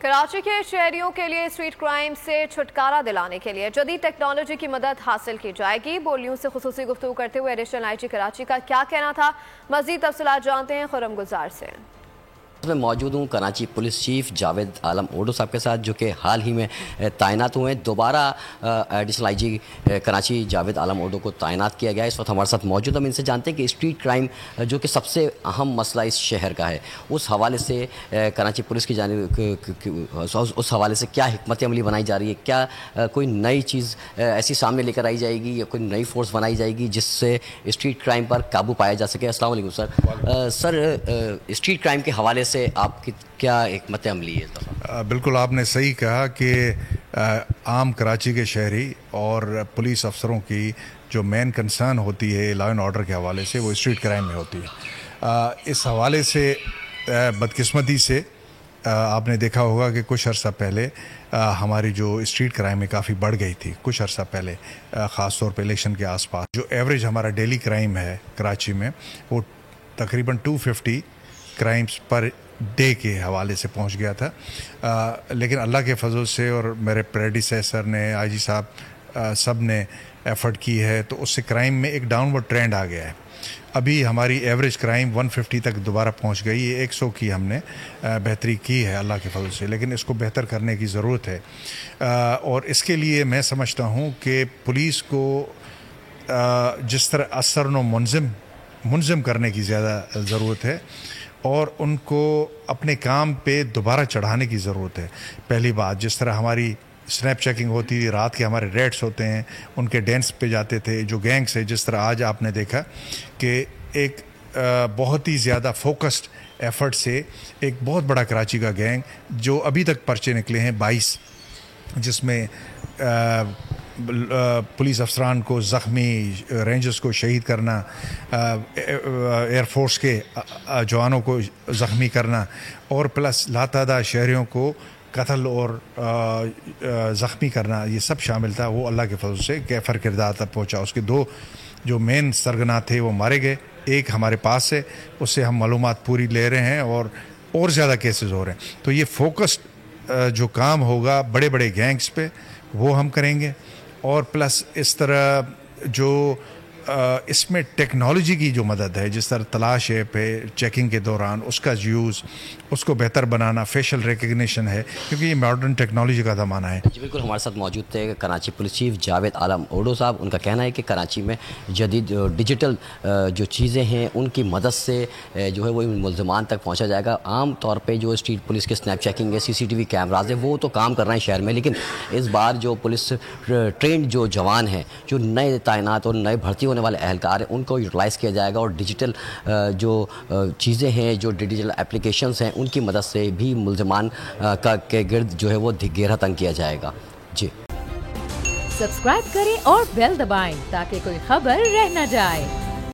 کراچی کے شہریوں کے لیے اسٹریٹ کرائم سے چھٹکارا دلانے کے لیے جدید ٹیکنالوجی کی مدد حاصل کی جائے گی۔ بولیوں سے خصوصی گفتگو کرتے ہوئے ایڈیشنل آئی جی کراچی کا کیا کہنا تھا، مزید تفصیلات جانتے ہیں خرم گزار سے۔ میں موجود ہوں Karachi police chief Javed Alam odo صاحب کے ساتھ، جو کہ حال ہی میں تعینات ہوئے ہیں۔ دوبارہ additional I G Karachi Javed Alam Odho کو تعینات کیا گیا ہے۔ اس وقت ہمارے ساتھ موجود، ہم ان سے جانتے ہیں کہ اسٹریٹ کرائم جو کہ سب سے اہم مسئلہ اس شہر کا ہے، اس حوالے سے کراچی پولیس کی جانب اس حوالے سے کیا حکمت عملی بنائی جا رہی ہے؟ کیا کوئی نئی چیز ایسی سامنے لے کر آئی جائے گی یا کوئی نئی فورس بنائی جائے گی جس سے اسٹریٹ کرائم پر قابو پایا جا سکے؟ السلام علیکم سر۔ سر، اسٹریٹ کرائم کے حوالے سے آپ کی کیا حکمت عملی ہے؟ بالکل آپ نے صحیح کہا کہ عام کراچی کے شہری اور پولیس افسروں کی جو مین کنسرن ہوتی ہے لا اینڈ آرڈر کے حوالے سے، وہ اسٹریٹ کرائم میں ہوتی ہے۔ اس حوالے سے بدقسمتی سے آپ نے دیکھا ہوگا کہ کچھ عرصہ پہلے ہماری جو اسٹریٹ کرائم میں کافی بڑھ گئی تھی کچھ عرصہ پہلے، خاص طور پہ الیکشن کے آس پاس۔ جو ایوریج ہمارا ڈیلی کرائم ہے کراچی میں، وہ تقریباً 250 کرائمز پر ڈے کے حوالے سے پہنچ گیا تھا۔ لیکن اللہ کے فضل سے اور میرے پریڈیسیسر نے، آئی جی صاحب سب نے ایفرٹ کی ہے، تو اس سے کرائم میں ایک ڈاؤن ورڈ ٹرینڈ آ گیا ہے۔ ابھی ہماری ایوریج کرائم 150 تک دوبارہ پہنچ گئی ہے۔ 100 کی ہم نے بہتری کی ہے اللہ کے فضل سے، لیکن اس کو بہتر کرنے کی ضرورت ہے۔ اور اس کے لیے میں سمجھتا ہوں کہ پولیس کو جس طرح اثر و منظم کرنے کی زیادہ ضرورت ہے، اور ان کو اپنے کام پہ دوبارہ چڑھانے کی ضرورت ہے۔ پہلی بات، جس طرح ہماری سنیپ چیکنگ ہوتی تھی، رات کے ہمارے ریڈس ہوتے ہیں، ان کے ڈینس پہ جاتے تھے جو گینگس ہے، جس طرح آج آپ نے دیکھا کہ ایک بہت ہی زیادہ فوکسڈ ایفرٹ سے ایک بہت بڑا کراچی کا گینگ، جو ابھی تک پرچے نکلے ہیں 22، جس میں پولیس افسران کو زخمی، رینجرز کو شہید کرنا، ایئر فورس کے جوانوں کو زخمی کرنا، اور پلس لاتعداد شہریوں کو قتل اور زخمی کرنا، یہ سب شامل تھا۔ وہ اللہ کے فضل سے کیفر کردار تک پہنچا۔ اس کے 2 جو مین سرگنا تھے وہ مارے گئے، ایک ہمارے پاس ہے، اس سے ہم معلومات پوری لے رہے ہیں، اور زیادہ کیسز ہو رہے ہیں۔ تو یہ فوکسڈ جو کام ہوگا بڑے بڑے گینگز پہ، وہ ہم کریں گے۔ اور پلس اس طرح جو اس میں ٹیکنالوجی کی جو مدد ہے، جس طرح تلاش ہے پہ چیکنگ کے دوران اس کا یوز، اس کو بہتر بنانا، فیشل ریکگنیشن ہے، کیونکہ یہ ماڈرن ٹیکنالوجی کا زمانہ ہے۔ جی بالکل، ہمارے ساتھ موجود تھے Karachi police chief Javed Alam odo صاحب۔ ان کا کہنا ہے کہ کراچی میں جدید ڈیجیٹل جو چیزیں ہیں ان کی مدد سے جو ہے وہ ملزمان تک پہنچا جائے گا۔ عام طور پہ جو اسٹریٹ پولیس کے سنیپ چیکنگ ہے، CCTV کیمراز ہیں، وہ تو کام کر رہے ہیں شہر میں، لیکن اس بار جو پولیس ٹرینڈ جو جوان ہیں، جو نئے تعینات اور نئے بھرتی ہونے والے اہلکار ہیں، ان کو یوٹیلائز کیا جائے گا، اور ڈیجیٹل جو چیزیں ہیں، جو ڈیجیٹل اپلیکیشنز ہیں، ان کی مدد سے بھی ملزمان کے گرد جو ہے وہ گھیرا تنگ کیا جائے گا۔ جی سبسکرائب کریں اور بیل دبائیں تاکہ کوئی خبر رہ نہ جائے۔